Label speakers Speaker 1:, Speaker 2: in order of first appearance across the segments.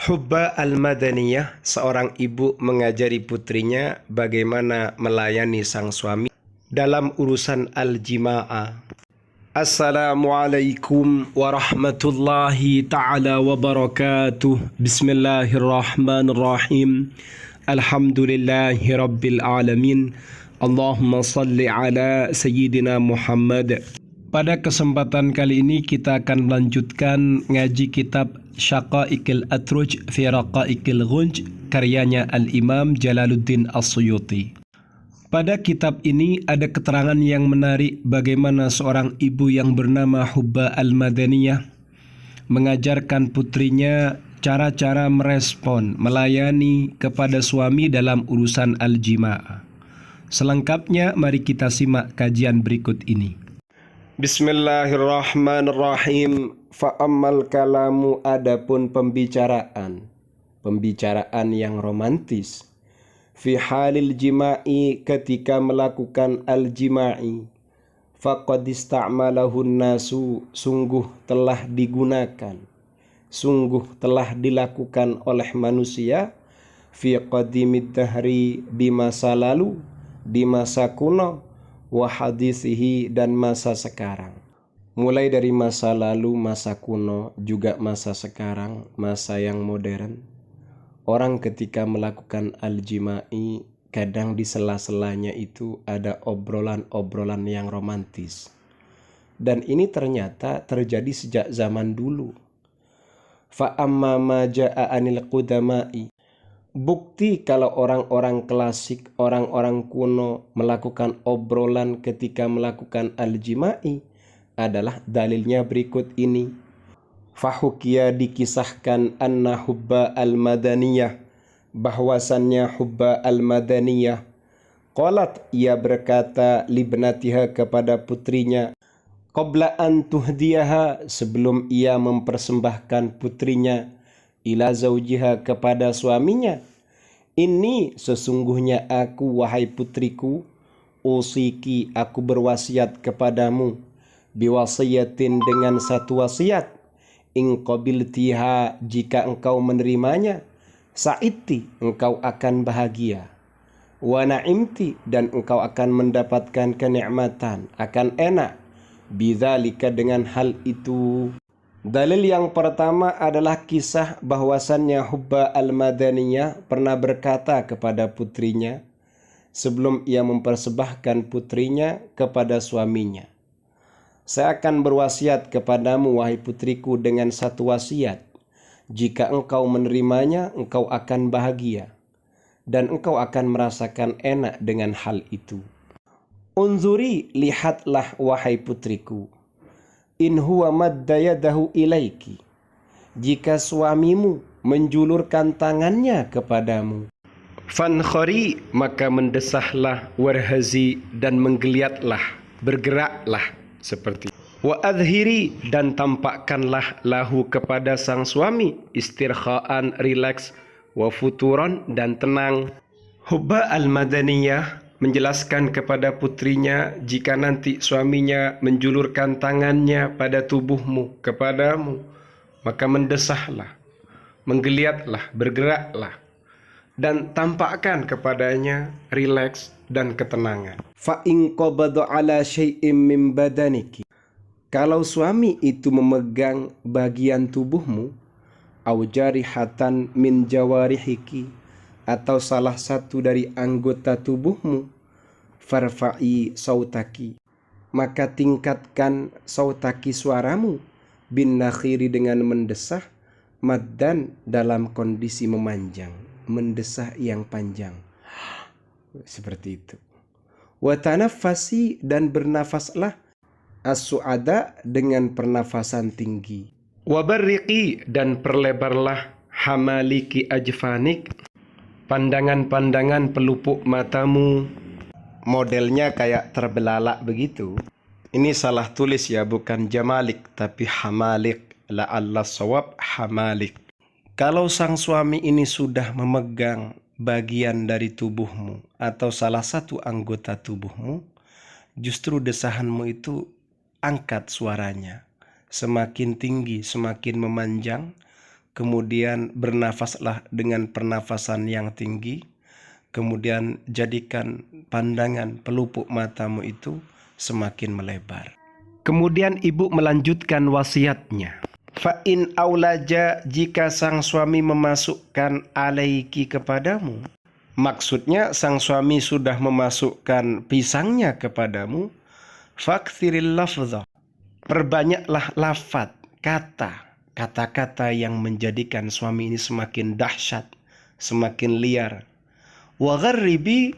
Speaker 1: Hubba al-Madaniyah, seorang ibu mengajari putrinya bagaimana melayani sang suami dalam urusan al-jima'ah. Assalamualaikum warahmatullahi ta'ala wabarakatuh. Bismillahirrahmanirrahim. Alhamdulillahi rabbil alamin. Allahumma salli ala Sayyidina Muhammad. Pada kesempatan kali ini kita akan melanjutkan ngaji kitab Syaqa'iqil Atruj fi Raqa'iqil Ghunj karyanya Al-Imam Jalaluddin As-Suyuti. Pada kitab ini ada keterangan yang menarik bagaimana seorang ibu yang bernama Hubba al-Madaniyah mengajarkan putrinya cara-cara merespon, melayani kepada suami dalam urusan al-jima'ah. Selengkapnya mari kita simak kajian berikut ini. Bismillahirrahmanirrahim. Fa'ammal kalamu, adapun pembicaraan yang romantis. Fi halil jima'i, ketika melakukan al-jima'i. Faqad ista'malahun nasu, sungguh telah digunakan, sungguh telah dilakukan oleh manusia. Fi qadimid dahri, di masa lalu, di masa kuno. Wa hadithihi, dan masa sekarang. Mulai dari masa lalu, masa kuno, juga masa sekarang, masa yang modern. Orang ketika melakukan al-jima'i, kadang di sela-selanya itu ada obrolan-obrolan yang romantis. Dan ini ternyata terjadi sejak zaman dulu. Fa'amma ma ja'a anil qudama'i. Bukti kalau orang-orang klasik, orang-orang kuno melakukan obrolan ketika melakukan al-jima'i adalah dalilnya berikut ini. Fahukiya, dikisahkan, anna Hubba al-Madaniyah, bahwasannya Hubba al-Madaniyah, qalat, ia berkata, libnatiha, kepada putrinya, qabla an tuhdiyaha, sebelum ia mempersembahkan putrinya, ila zaujiha, kepada suaminya, ini sesungguhnya aku, wahai putriku, usiki, aku berwasiat kepadamu, biwasiyatin, dengan satu wasiat, in qabiltiha, jika engkau menerimanya, sa'iti, engkau akan bahagia, wa na'imti, dan engkau akan mendapatkan kenikmatan, akan enak, bidzalika, dengan hal itu. Dalil yang pertama adalah kisah bahwasannya Hubba al-Madaniyah pernah berkata kepada putrinya sebelum ia mempersembahkan putrinya kepada suaminya, saya akan berwasiat kepadamu, wahai putriku, dengan satu wasiat. Jika engkau menerimanya, engkau akan bahagia, dan engkau akan merasakan enak dengan hal itu. Unzuri, lihatlah, wahai putriku, in huwa madda yadahu ilaiki, jika suamimu menjulurkan tangannya kepadamu, fankhari, maka mendesahlah, warhazi, dan menggeliatlah, bergeraklah seperti, wa adhiri, dan tampakkanlah, lahu, kepada sang suami, istirkhaan, rileks, wa futuran, dan tenang. Hubba al-Madaniyah menjelaskan kepada putrinya, jika nanti suaminya menjulurkan tangannya pada tubuhmu, kepadamu, maka mendesahlah, menggeliatlah, bergeraklah, dan tampakkan kepadanya rileks dan ketenangan. Fa in qabada ala syai'im min badaniki, kalau suami itu memegang bagian tubuhmu, au jarihatan min jawarihiki, atau salah satu dari anggota tubuhmu, farfa'i sautaki, maka tingkatkan sautaki, suaramu, bin nakhiri, dengan mendesah, maddan, dalam kondisi memanjang, mendesah yang panjang, seperti itu. Wa tanaffasi, dan bernafaslah, as-su'ada, dengan pernafasan tinggi. Wa barriqi, dan perlebarlah, hamaliki ajfanik, pandangan-pandangan pelupuk matamu. Modelnya kayak terbelalak begitu. Ini salah tulis ya, bukan jamalik tapi hamalik. La'alla sawab hamalik. Kalau sang suami ini sudah memegang bagian dari tubuhmu atau salah satu anggota tubuhmu, justru desahanmu itu angkat suaranya. Semakin tinggi, semakin memanjang, kemudian bernafaslah dengan pernafasan yang tinggi, kemudian jadikan pandangan pelupuk matamu itu semakin melebar. Kemudian ibu melanjutkan wasiatnya. Fa in aulaja, jika sang suami memasukkan alaiki kepadamu. Maksudnya sang suami sudah memasukkan pisangnya kepadamu. Fakthiril lafdha, perbanyaklah lafaz, kata-kata yang menjadikan suami ini semakin dahsyat, semakin liar. Wa gharribi,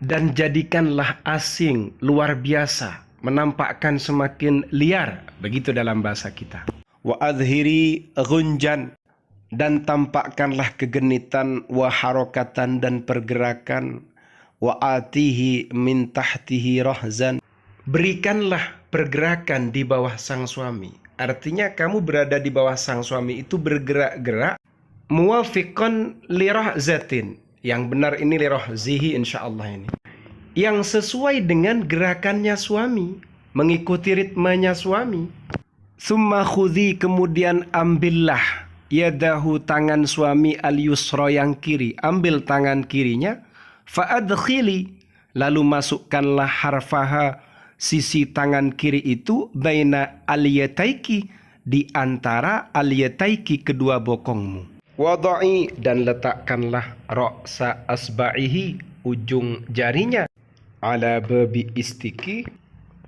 Speaker 1: dan jadikanlah asing, luar biasa, menampakkan semakin liar, begitu dalam bahasa kita. Wa adhiri ghunjan, dan tampakkanlah kegenitan, wa harokatan, dan pergerakan, wa atihi min tahtihi rahzan, berikanlah pergerakan di bawah sang suami. Artinya kamu berada di bawah sang suami itu bergerak-gerak, muwafiqan li rahzatin, yang benar ini li rahzihi insyaallah ini, yang sesuai dengan gerakannya suami, mengikuti ritmenya suami. Summa khudhi, kemudian ambillah, yadahu, tangan suami, al-yusra, yang kiri, ambil tangan kirinya, fa'adkhili, lalu masukkanlah harfaha, sisi tangan kiri itu, baina al-yataiki, di antara al-yataiki, kedua bokongmu. Wada'i, dan letakkanlah ra'sa asba'ihi, ujung jarinya, ala babi istiki,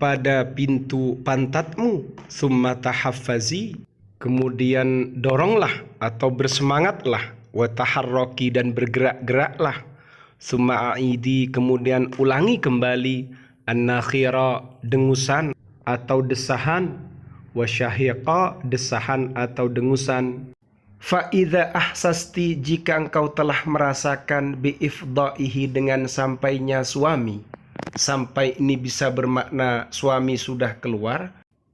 Speaker 1: pada pintu pantatmu. Summa tahaffazi, kemudian doronglah atau bersemangatlah, wa taharraki, dan bergerak-geraklah. Summa aidi, kemudian ulangi kembali, an-nakhira, dengusan atau desahan, wa syahiqa, desahan atau dengusan. Fa idza ahsasti, jika engkau telah merasakan biifdaihi, dengan sampainya suami. Sampai ini bisa bermakna suami sudah keluar,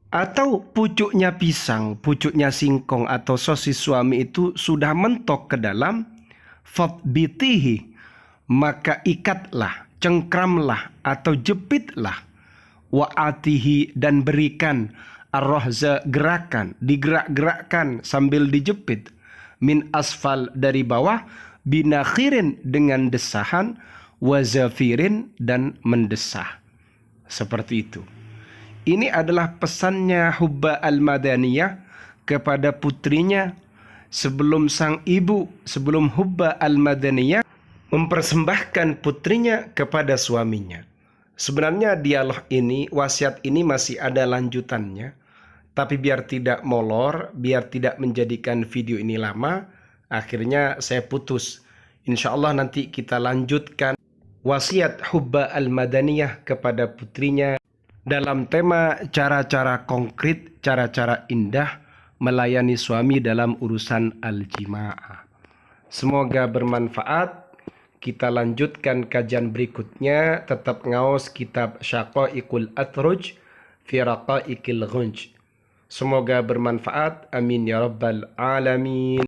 Speaker 1: atau pucuknya pisang, pucuknya singkong atau sosis suami itu sudah mentok ke dalam. Fatbitihi, maka ikatlah, cengkramlah atau jepitlah. Wa'atihi, dan berikan ar-rahza, gerakan, digerak-gerakkan sambil dijepit. Min asfal, dari bawah, binakhirin, dengan desahan, wazafirin, dan mendesah. Seperti itu. Ini adalah pesannya Hubba al-Madaniyah kepada putrinya sebelum sang ibu, sebelum Hubba al-Madaniyah mempersembahkan putrinya kepada suaminya. Sebenarnya dialog ini, wasiat ini masih ada lanjutannya, tapi biar tidak molor, biar tidak menjadikan video ini lama, akhirnya saya putus. Insya Allah nanti kita lanjutkan wasiat Hubba al-Madaniyah kepada putrinya dalam tema cara-cara konkret, cara-cara indah melayani suami dalam urusan al-jima'ah. Semoga bermanfaat. Kita lanjutkan kajian berikutnya. Tetap ngaos kitab Syaqaiqul Atruj fi Raqaiqil Ghunj. Semoga bermanfaat. Amin ya rabbal alamin.